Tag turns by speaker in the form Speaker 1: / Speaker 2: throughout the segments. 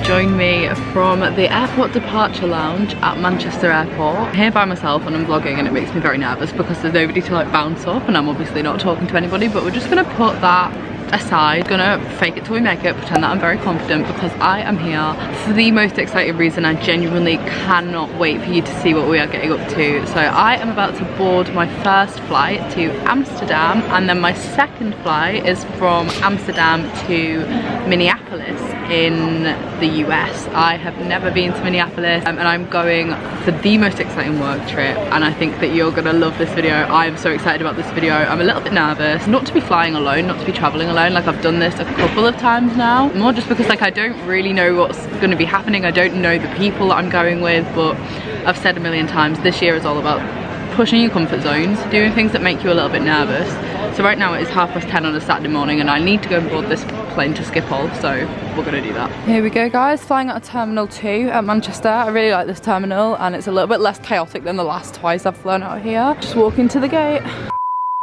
Speaker 1: join me from the airport departure lounge at Manchester Airport. I'm here by myself and I'm vlogging, and it makes me very nervous because there's nobody to like bounce off, and I'm obviously not talking to anybody, but we're just gonna put that aside, gonna fake it till we make it, pretend that I'm very confident, because I am here for the most exciting reason. I genuinely cannot wait for you to see what we are getting up to. So I am about to board my first flight to Amsterdam, and then my second flight is from Amsterdam to Minneapolis in the US. I have never been to Minneapolis, and I'm going for the most exciting work trip, and I think that you're gonna love this video. I'm so excited about this video. I'm a little bit nervous, not to be flying alone, not to be traveling alone. Like, I've done this a couple of times now, more just because like I don't really know what's going to be happening. I don't know the people that I'm going with, but I've said a million times, this year is all about pushing your comfort zones, doing things that make you a little bit nervous. So right now it is 10:30 on a Saturday morning, and I need to go and board this plane to Schiphol, so we're gonna do that. Here we go, guys, flying out of Terminal 2 at Manchester. I really like this terminal, and it's a little bit less chaotic than the last twice I've flown out here. Just walking to the gate.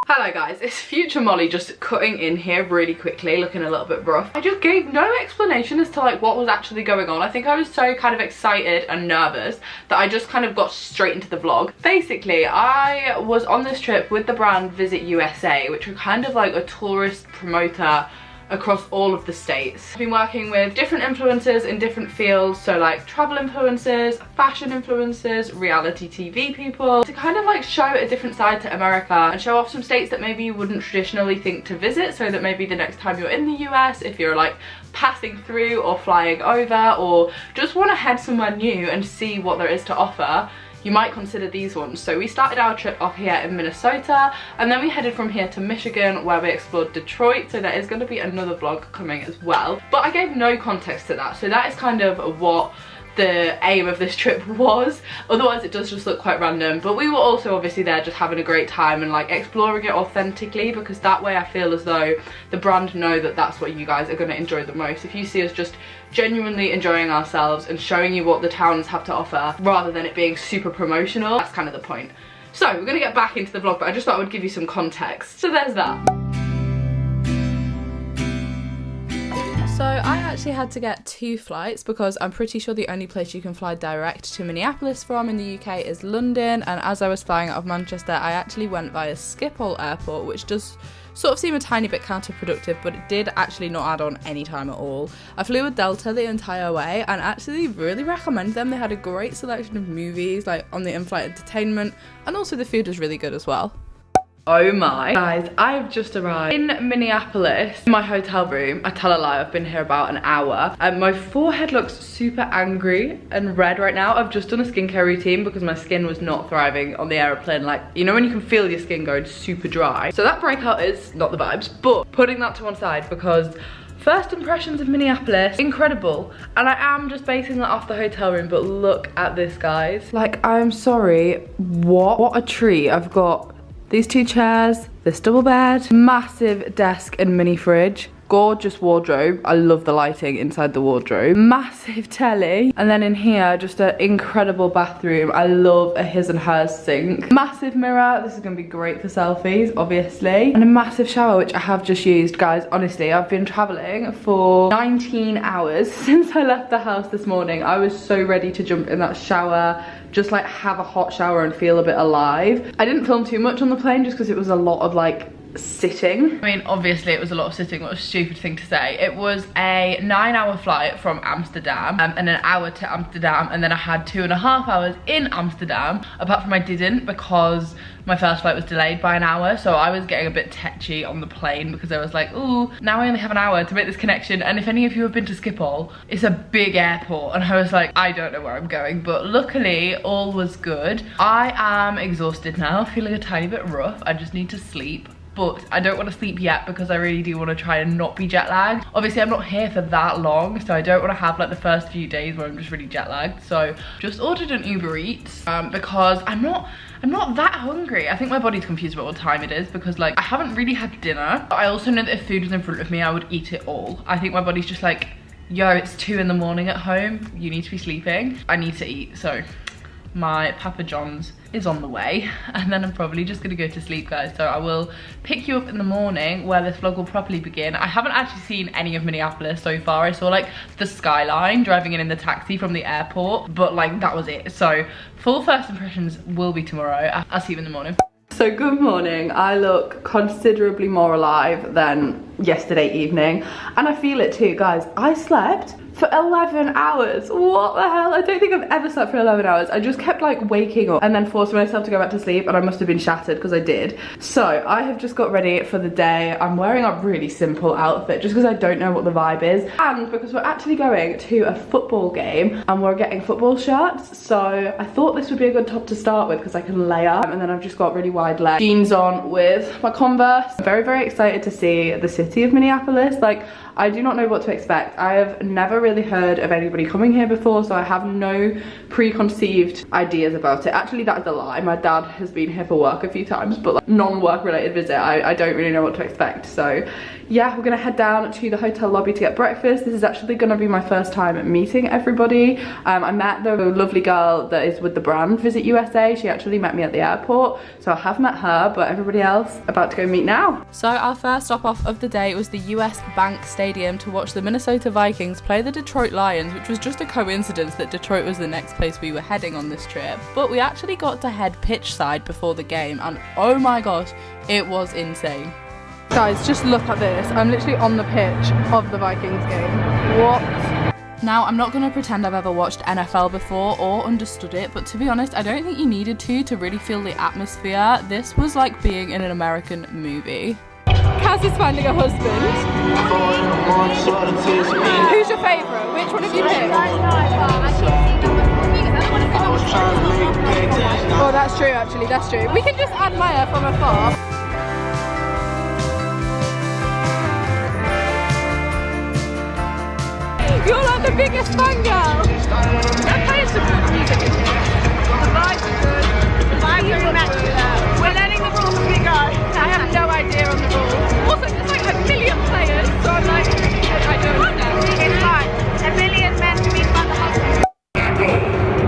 Speaker 1: Hello guys, it's future Molly just cutting in here really quickly, looking a little bit rough. I just gave no explanation as to like what was actually going on. I think I was so kind of excited and nervous that I just kind of got straight into the vlog. Basically, I was on this trip with the brand Visit USA, which are kind of like a tourist promoter across all of the states. I've been working with different influencers in different fields, so like travel influencers, fashion influencers, reality TV people, to kind of like show a different side to America and show off some states that maybe you wouldn't traditionally think to visit, so that maybe the next time you're in the US, if you're like passing through or flying over, or just want to head somewhere new and see what there is to offer, you might consider these ones. So we started our trip off here in Minnesota, and then we headed from here to Michigan, where we explored Detroit, so there is going to be another vlog coming as well. But I gave no context to that, so that is kind of what the aim of this trip was. Otherwise it does just look quite random, but we were also obviously there just having a great time and like exploring it authentically, because that way I feel as though the brand know that that's what you guys are going to enjoy the most. If you see us just genuinely enjoying ourselves and showing you what the towns have to offer, rather than it being super promotional, that's kind of the point. So we're going to get back into the vlog, but I just thought I would give you some context. So there's that. So I actually had to get 2 flights, because I'm pretty sure the only place you can fly direct to Minneapolis from in the UK is London, and as I was flying out of Manchester I actually went via Schiphol Airport, which does sort of seem a tiny bit counterproductive, but it did actually not add on any time at all. I flew with Delta the entire way, and actually really recommend them. They had a great selection of movies like on the in-flight entertainment, and also the food was really good as well. Oh my. Guys, I've just arrived in Minneapolis, in my hotel room. I tell a lie, I've been here about an hour. And my forehead looks super angry and red right now. I've just done a skincare routine because my skin was not thriving on the aeroplane. Like, you know when you can feel your skin going super dry? So that breakout is not the vibes, but putting that to one side, because first impressions of Minneapolis, incredible. And I am just basing that off the hotel room, but look at this, guys. Like, I'm sorry, what a treat. I've got these 2 chairs, this double bed, massive desk and mini fridge, gorgeous wardrobe. I love the lighting inside the wardrobe. Massive telly. And then in here, just an incredible bathroom. I love a his and hers sink. Massive mirror. This is gonna be great for selfies, obviously. And a massive shower, which I have just used. Guys, honestly, I've been traveling for 19 hours since I left the house this morning. I was so ready to jump in that shower, just like have a hot shower and feel a bit alive. I didn't film too much on the plane just because it was a lot of like sitting. I mean, obviously it was a lot of sitting. What a stupid thing to say. It was a 9-hour flight from Amsterdam, and an hour to Amsterdam, and then I had 2.5 hours in Amsterdam. Apart from I didn't, because my first flight was delayed by an hour, so I was getting a bit tetchy on the plane, because I was like, ooh, now I only have an hour to make this connection. And if any of you have been to Schiphol, it's a big airport, and I was like, I don't know where I'm going. But luckily all was good. I am exhausted now, feeling a tiny bit rough. I just need to sleep. But I don't want to sleep yet, because I really do want to try and not be jet lagged. Obviously I'm not here for that long, so I don't want to have like the first few days where I'm just really jet lagged. So just ordered an Uber Eats because I'm not that hungry. I think my body's confused about what time it is, because like I haven't really had dinner. But I also know that if food was in front of me I would eat it all. I think my body's just like, yo, it's 2 in the morning at home, you need to be sleeping. I need to eat, so my Papa John's is on the way, and then I'm probably just gonna go to sleep, guys. So I will pick you up in the morning where this vlog will properly begin. I haven't actually seen any of Minneapolis so far. I saw like the skyline driving in the taxi from the airport, but like that was it. So full first impressions will be tomorrow. I'll see you in the morning. So good morning. I look considerably more alive than yesterday evening, and I feel it too, guys. I slept for 11 hours. What the hell? I don't think I've ever slept for 11 hours. I just kept like waking up and then forcing myself to go back to sleep, and I must have been shattered because I did. So I have just got ready for the day. I'm wearing a really simple outfit just because I don't know what the vibe is, and because we're actually going to a football game and we're getting football shirts. So I thought this would be a good top to start with because I can layer, and then I've just got really wide leg jeans on with my Converse. I'm very, very excited to see the city of Minneapolis. Like, I do not know what to expect. I have never really heard of anybody coming here before, so I have no preconceived ideas about it. Actually, that is a lie. My dad has been here for work a few times, but like non-work related visit, I don't really know what to expect. So yeah, we're gonna head down to the hotel lobby to get breakfast. This is actually gonna be my first time meeting everybody. I met the lovely girl that is with the brand Visit USA. She actually met me at the airport, so I have met her, but everybody else about to go meet now. So our first stop off of the day was the US Bank Stadium to watch the Minnesota Vikings play the Detroit Lions, which was just a coincidence that Detroit was the next place we were heading on this trip. But we actually got to head pitch side before the game, and oh my gosh, it was insane. Guys, just look at this. I'm literally on the pitch of the Vikings game. What? Now, I'm not going to pretend I've ever watched NFL before or understood it, but to be honest, I don't think you needed to really feel the atmosphere. This was like being in an American movie. Kaz is finding a husband. Who's your favourite? Which one have you picked? Oh, that's true actually, that's true. We can just admire from afar. You're like the biggest fangirl! They're playing some good music in here. The vibe's good. The vibe's very immaculate. We're learning the rules as we go. I have no idea on the rules. Also, there's like a million players, so I'm like, I don't know. It's fine. A million men to beat about the husband.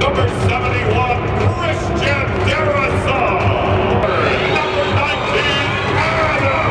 Speaker 2: Number 71, Christian Darasol. Number 19, Adam.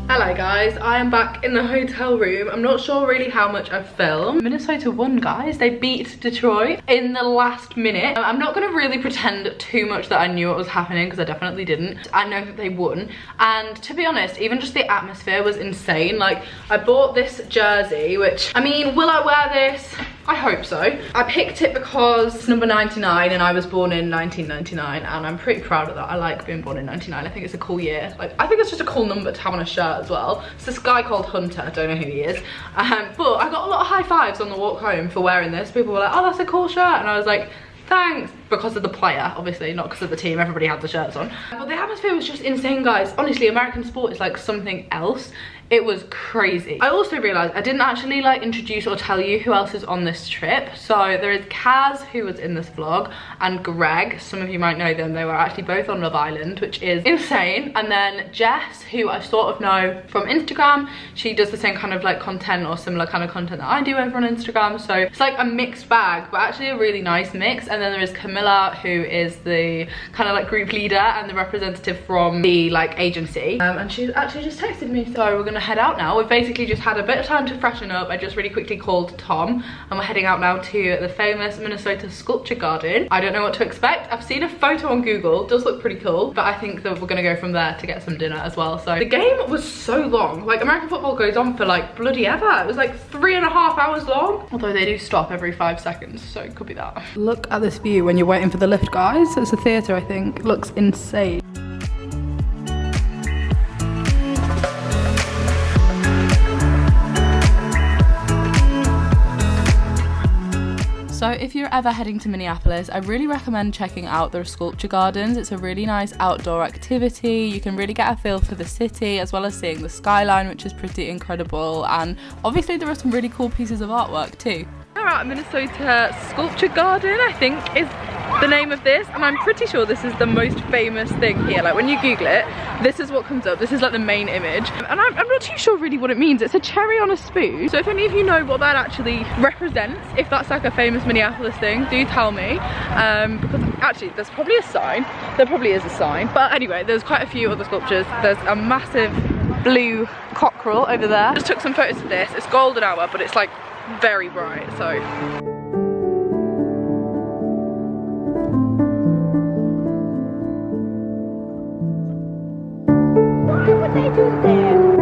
Speaker 2: Hello guys, I am back in the hotel room. I'm not sure really how much I've filmed. Minnesota won, guys. They beat Detroit in the last minute. I'm not going to really pretend too much that I knew what was happening because I definitely didn't. I know that they won, and to be honest, even just the atmosphere was insane. Like, I bought this jersey, which, I mean, will I wear this? I hope so. I picked it because it's number 99 and I was born in 1999, and I'm pretty proud of that. I like being born in 99. I think it's a cool year. Like, I think it's just a cool number to have on a shirt as well. It's this guy called Hunter, I don't know who he is. But I got a lot of high fives on the walk home for wearing this. People were like, oh, that's a cool shirt. And I was like, thanks, because of the player, obviously, not because of the team. Everybody had the shirts on. But the atmosphere was just insane, guys. Honestly, American sport is like something else. It was crazy. I also realized I didn't actually like introduce or tell you who else is on this trip. So there is Kaz, who was in this vlog, and Greg. Some of you might know them. They were actually both on Love Island, which is insane. And then Jess, who I sort of know from Instagram. She does the same kind of like content or similar kind of content that I do over on Instagram. So it's like a mixed bag, but actually a really nice mix. And then there is Camilla, who is the kind of like group leader and the representative from the like agency. And she actually just texted me. So we're gonna head out now. We've basically just had a bit of time to freshen up. I just really quickly called Tom, and we're heading out now to the famous Minnesota Sculpture Garden. I don't know what to expect. I've seen a photo on Google. It does look pretty cool, but I think that we're gonna go from there to get some dinner as well. So the game was so long. Like, American football goes on for like bloody ever. It was like 3.5 hours long, although they do stop every 5 seconds, so it could be that. Look at this view when you're waiting for the lift, guys. It's a theatre, I think. It looks insane. So if you're ever heading to Minneapolis, I really recommend checking out the sculpture gardens. It's a really nice outdoor activity. You can really get a feel for the city, as well as seeing the skyline, which is pretty incredible. And obviously there are some really cool pieces of artwork too. We're at Minnesota Sculpture Garden, I think is the name of this, and I'm pretty sure this is the most famous thing here. Like when you Google it, this is what comes up. This is like the main image, and I'm not too sure really what it means. It's a cherry on a spoon. So if any of you know what that actually represents, if that's like a famous Minneapolis thing, do tell me, because actually there's probably a sign. There probably is a sign, but anyway, there's quite a few other sculptures. There's a massive blue cockerel over there. Just took some photos of this. It's golden hour, but it's like very bright, so.
Speaker 3: What would they do there?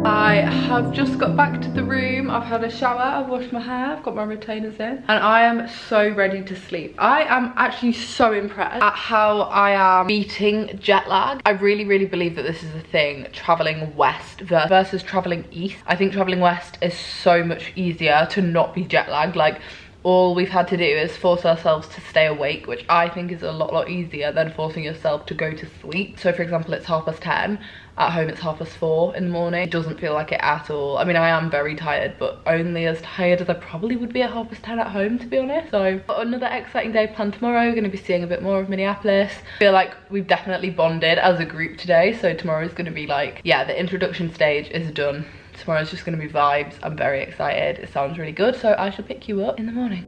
Speaker 2: I have just got back to the room. I've had a shower, I've washed my hair, I've got my retainers in, and I am so ready to sleep. I am actually so impressed at how I am beating jet lag. I really believe that this is a thing, traveling west versus traveling east. I think traveling west is so much easier to not be jet lagged. Like, all we've had to do is force ourselves to stay awake, which I think is a lot easier than forcing yourself to go to sleep. So for example, it's 10:30. At home it's 4:30 in the morning. It doesn't feel like it at all. I mean, I am very tired, but only as tired as I probably would be at 10:30 at home, to be honest. So got another exciting day planned tomorrow. We're going to be seeing a bit more of Minneapolis. I feel like we've definitely bonded as a group today, so tomorrow is going to be like, yeah, the introduction stage is done. Tomorrow's just going to be vibes. I'm very excited. It sounds really good, so I shall pick you up in the morning.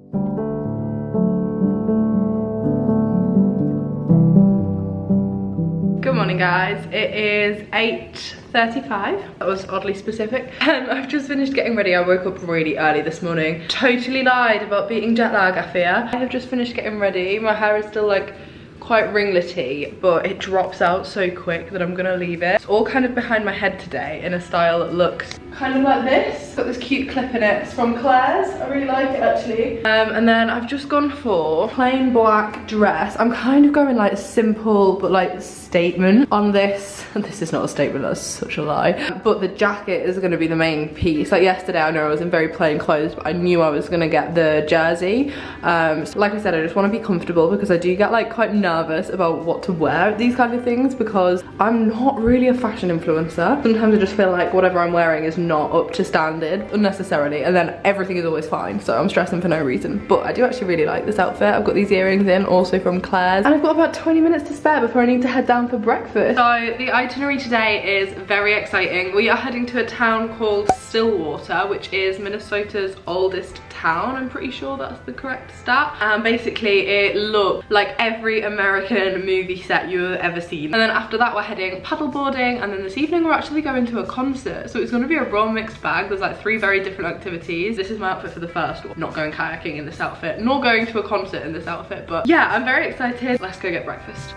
Speaker 2: Good morning, guys. It is 8:35. That was oddly specific. I've just finished getting ready. I woke up really early this morning. Totally lied about beating jet lag, I fear. I have just finished getting ready. My hair is still like quite ringlety, but it drops out so quick that I'm gonna leave it. It's all kind of behind my head today in a style that looks kind of like this. Got this cute clip in it. It's from Claire's. I really like it actually. And then I've just gone for plain black dress. I'm kind of going like simple but like statement on this. This is not a statement, that's such a lie. But the jacket is gonna be the main piece. Like yesterday, I know I was in very plain clothes, but I knew I was gonna get the jersey. So like I said, I just wanna be comfortable because I do get like quite nervous about what to wear at these kind of things because I'm not really a fashion influencer. Sometimes I just feel like whatever I'm wearing is not up to standard unnecessarily, and then everything is always fine, so I'm stressing for no reason. But I do actually really like this outfit. I've got these earrings in, also from Claire's, and I've got about 20 minutes to spare before I need to head down for breakfast. So the itinerary today is very exciting. We are heading to a town called Stillwater, which is Minnesota's oldest town. I'm pretty sure that's the correct stat. And basically it looked like every American movie set you've ever seen. And then after that we're heading paddleboarding, and then this evening we're actually going to a concert. So it's going to be a raw mixed bag. There's like 3 very different activities. This is my outfit for the first one. Not going kayaking in this outfit, nor going to a concert in this outfit, but yeah, I'm very excited. Let's go get breakfast.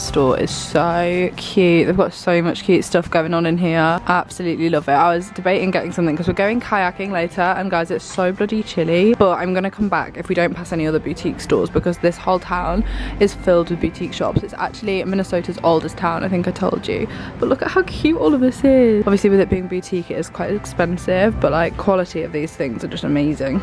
Speaker 2: Store is so cute. They've got so much cute stuff going on in here. Absolutely love it. I was debating getting something because we're going kayaking later, and guys, it's so bloody chilly, but I'm gonna come back if we don't pass any other boutique stores because this whole town is filled with boutique shops. It's actually Minnesota's oldest town, I think I told you, but look at how cute all of this is. Obviously with it being boutique it is quite expensive, but like quality of these things are just amazing.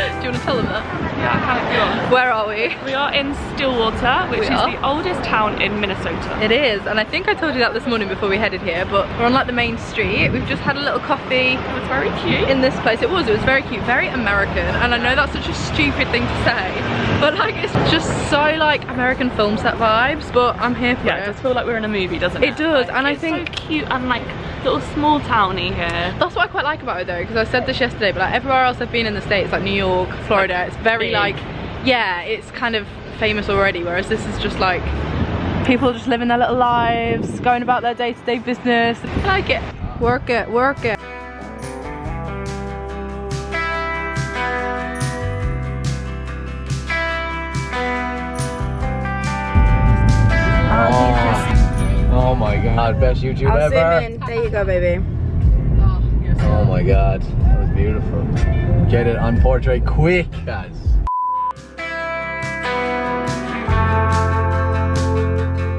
Speaker 2: Do you want to tell them that?
Speaker 4: Yeah, how it goes.
Speaker 2: Where are we?
Speaker 4: We are in Stillwater, which is the oldest town in Minnesota.
Speaker 2: It is, and I think I told you that this morning before we headed here, but we're on like the main street. We've just had a little coffee.
Speaker 4: It was very cute.
Speaker 2: In this place. It was very cute, very American, and I know that's such a stupid thing to say, but like it's just so like American film set vibes, but I'm here for it.
Speaker 4: Yeah, it does feel like we're in a movie, doesn't it?
Speaker 2: It does,
Speaker 4: like,
Speaker 2: and
Speaker 4: it's
Speaker 2: I think
Speaker 4: so cute and like little small towny here.
Speaker 2: That's what I quite like about it though, because I said this yesterday, but like everywhere else I've been in the States, like New York, Florida, it's very like, yeah, it's kind of famous already, whereas this is just like people just living their little lives, going about their day-to-day business. I like it. Work it, work it.
Speaker 5: Oh my god, best YouTube
Speaker 3: I'll
Speaker 5: ever.
Speaker 3: zoom in. There you go, baby.
Speaker 5: Oh my god, that was beautiful. Get it on portrait quick, guys.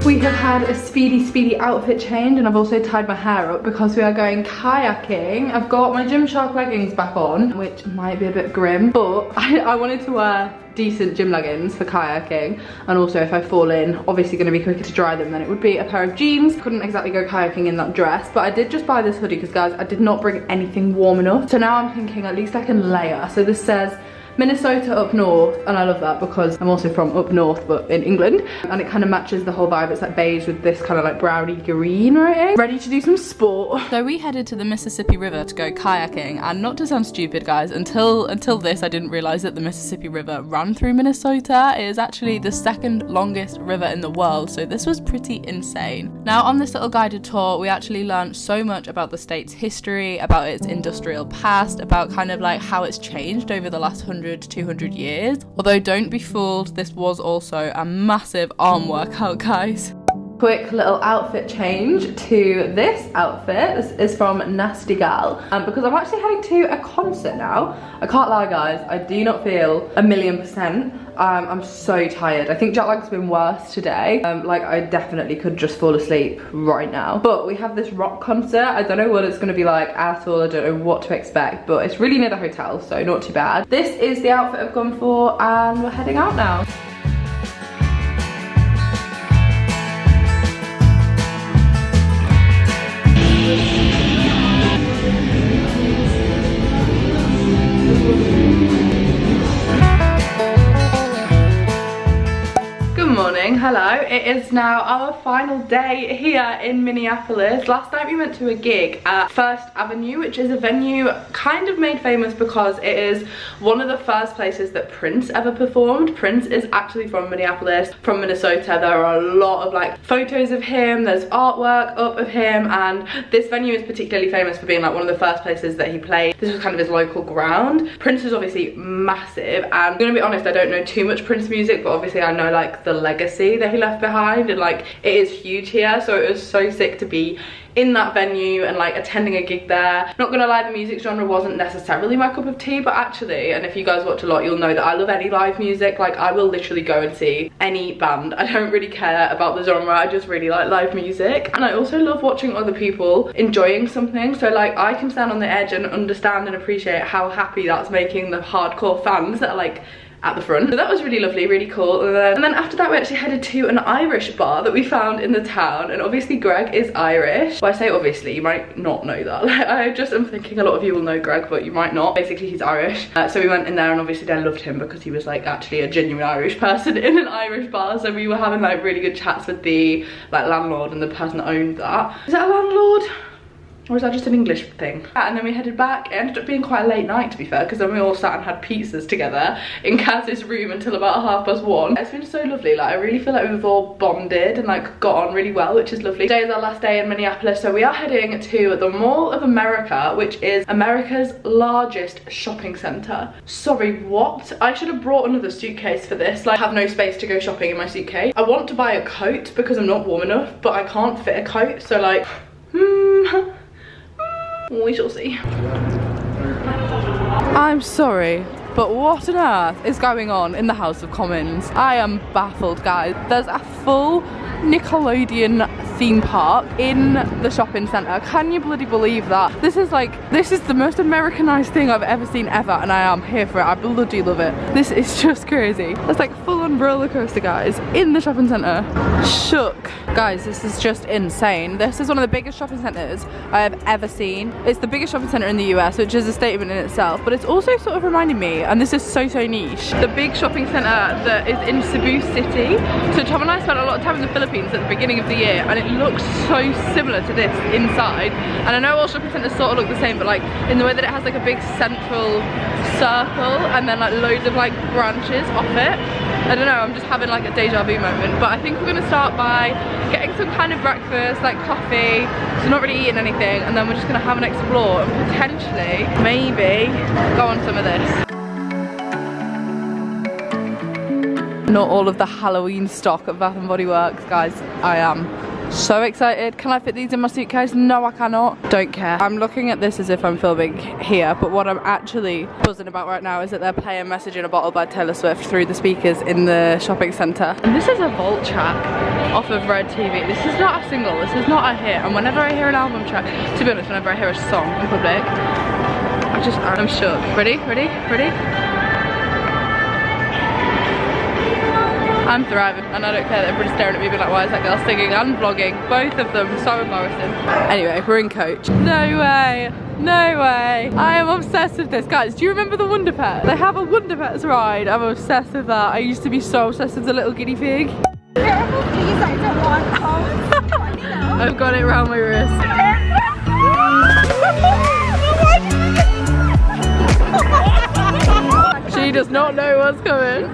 Speaker 2: We have had a speedy outfit change, and I've also tied my hair up because we are going kayaking. I've got my Gymshark leggings back on, which might be a bit grim, but I wanted to wear decent gym leggings for kayaking, and also if I fall in, obviously going to be quicker to dry them than it would be a pair of jeans. Couldn't exactly go kayaking in that dress, but I did just buy this hoodie because, guys, I did not bring anything warm enough. So now I'm thinking at least I can layer. So this says Minnesota up north, and I love that because I'm also from up north but in England, and it kind of matches the whole vibe. It's like beige with this kind of like browny green writing. Ready to do some sport.
Speaker 1: So we headed to the Mississippi River to go kayaking, and not to sound stupid, guys, until this I didn't realise that the Mississippi River ran through Minnesota. It is actually the second longest river in the world, so this was pretty insane. Now on this little guided tour we actually learned so much about the state's history, about its industrial past, about kind of like how it's changed over the last 100 to 200 years. Although don't be fooled, this was also a massive arm workout, guys.
Speaker 2: Quick little outfit change to this outfit. This is from Nasty Gal, because I'm actually heading to a concert now. I can't lie, guys, I do not feel 1,000,000%. I'm so tired. I think jet lag's been worse today. Like I definitely could just fall asleep right now. But we have this rock concert. I don't know what it's gonna be like at all. I don't know what to expect, but it's really near the hotel, so not too bad. This is the outfit I've gone for, and we're heading out now. Hello, it is now our final day here in Minneapolis. Last night we went to a gig at First Avenue, which is a venue kind of made famous because it is one of the first places that Prince ever performed. Prince is actually from Minneapolis, from Minnesota. There are a lot of like photos of him, there's artwork up of him, and this venue is particularly famous for being like one of the first places that he played. This was kind of his local ground. Prince is obviously massive, and I'm gonna be honest, I don't know too much Prince music, but obviously I know like the legacy that he left behind, and like it is huge here, so it was so sick to be in that venue and like attending a gig there. Not gonna lie, the music genre wasn't necessarily my cup of tea, but actually, and if you guys watch a lot, you'll know that I love any live music. Like I will literally go and see any band. I don't really care about the genre, I just really like live music. And I also love watching other people enjoying something, so like I can stand on the edge and understand and appreciate how happy that's making the hardcore fans that are like at the front. So that was really lovely, really cool. And then after that we actually headed to an Irish bar that we found in the town, and obviously Greg is Irish. Well, I say obviously, you might not know that. Like, I just am thinking a lot of you will know Greg, but you might not. Basically he's Irish, so we went in there, and obviously I loved him because he was like actually a genuine Irish person in an Irish bar. So we were having like really good chats with the like landlord and the person that owned that. Is that a landlord? Or is that just an English thing? And then we headed back. It ended up being quite a late night, to be fair, because then we all sat and had pizzas together in Kaz's room until about 1:30. It's been so lovely. Like I really feel like we've all bonded and like got on really well, which is lovely. Today is our last day in Minneapolis, so we are heading to the Mall of America, which is America's largest shopping center. Sorry, what? I should have brought another suitcase for this. Like I have no space to go shopping in my suitcase. I want to buy a coat because I'm not warm enough, but I can't fit a coat, so like we shall see. I'm sorry, but what on earth is going on in the House of Commons? I am baffled, guys. There's a full Nickelodeon theme park in the shopping centre. Can you bloody believe that? This is the most Americanized thing I've ever seen ever, and I am here for it. I bloody love it. This is just crazy. It's like full-on roller coaster, guys, in the shopping centre. Shook. Guys, this is just insane. This is one of the biggest shopping centres I have ever seen. It's the biggest shopping centre in the US, which is a statement in itself, but it's also sort of reminding me, and this is so niche, the big shopping centre that is in Cebu City. So Tom and I spent a lot of time in the Philippines at the beginning of the year, and it looks so similar to this inside. And I know all shopping centres sort of look the same, but like in the way that it has like a big central circle and then like loads of like branches off it. I don't know, I'm just having like a deja vu moment. But I think we're gonna start by getting some kind of breakfast, like coffee, so not really eating anything, and then we're just gonna have an explore and potentially, maybe, go on some of this. Not all of the Halloween stock at Bath & Body Works, guys. I am So excited. Can I fit these in my suitcase? No, I cannot. Don't care. I'm looking at this as if I'm filming here, but what I'm actually buzzing about right now is that they're playing Message in a Bottle by Taylor Swift through the speakers in the shopping centre. And this is a vault track off of Red TV. This is not a single, this is not a hit. And whenever I hear an album track, to be honest, whenever I hear a song in public, I'm shook. Ready? Ready? Ready? I'm thriving, and I don't care that everybody's staring at me being like, why is that girl singing and vlogging? Both of them, so embarrassing. Anyway, we're in coach. No way, no way. I am obsessed with this. Guys, do you remember the Wonder Pet? They have a Wonder Pets ride. I'm obsessed with that. I used to be so obsessed with the little guinea pig.
Speaker 3: Careful, please, I don't want to.
Speaker 2: I've got it around my wrist. She does not know what's coming.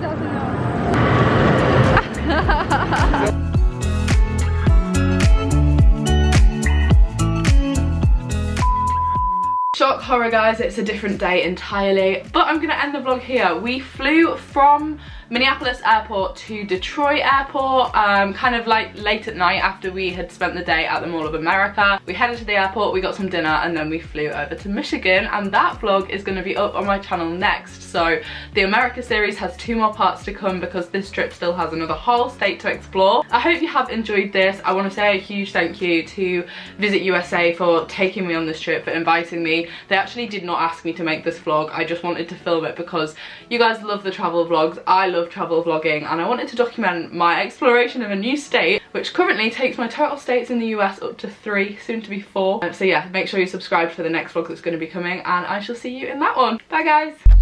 Speaker 2: Shock horror, guys, it's a different day entirely, but I'm gonna end the vlog here. We flew from Minneapolis airport to Detroit airport, kind of like late at night after we had spent the day at the Mall of America. We headed to the airport, we got some dinner, and then we flew over to Michigan, and that vlog is going to be up on my channel next. So the America series has 2 more parts to come because this trip still has another whole state to explore. I hope you have enjoyed this. I want to say a huge thank you to Visit USA for taking me on this trip, for inviting me. They actually did not ask me to make this vlog. I just wanted to film it because you guys love the travel vlogs. I love travel vlogging, and I wanted to document my exploration of a new state, which currently takes my total states in the US up to 3, soon to be 4. So yeah, make sure you subscribe for the next vlog that's going to be coming, and I shall see you in that one. Bye guys.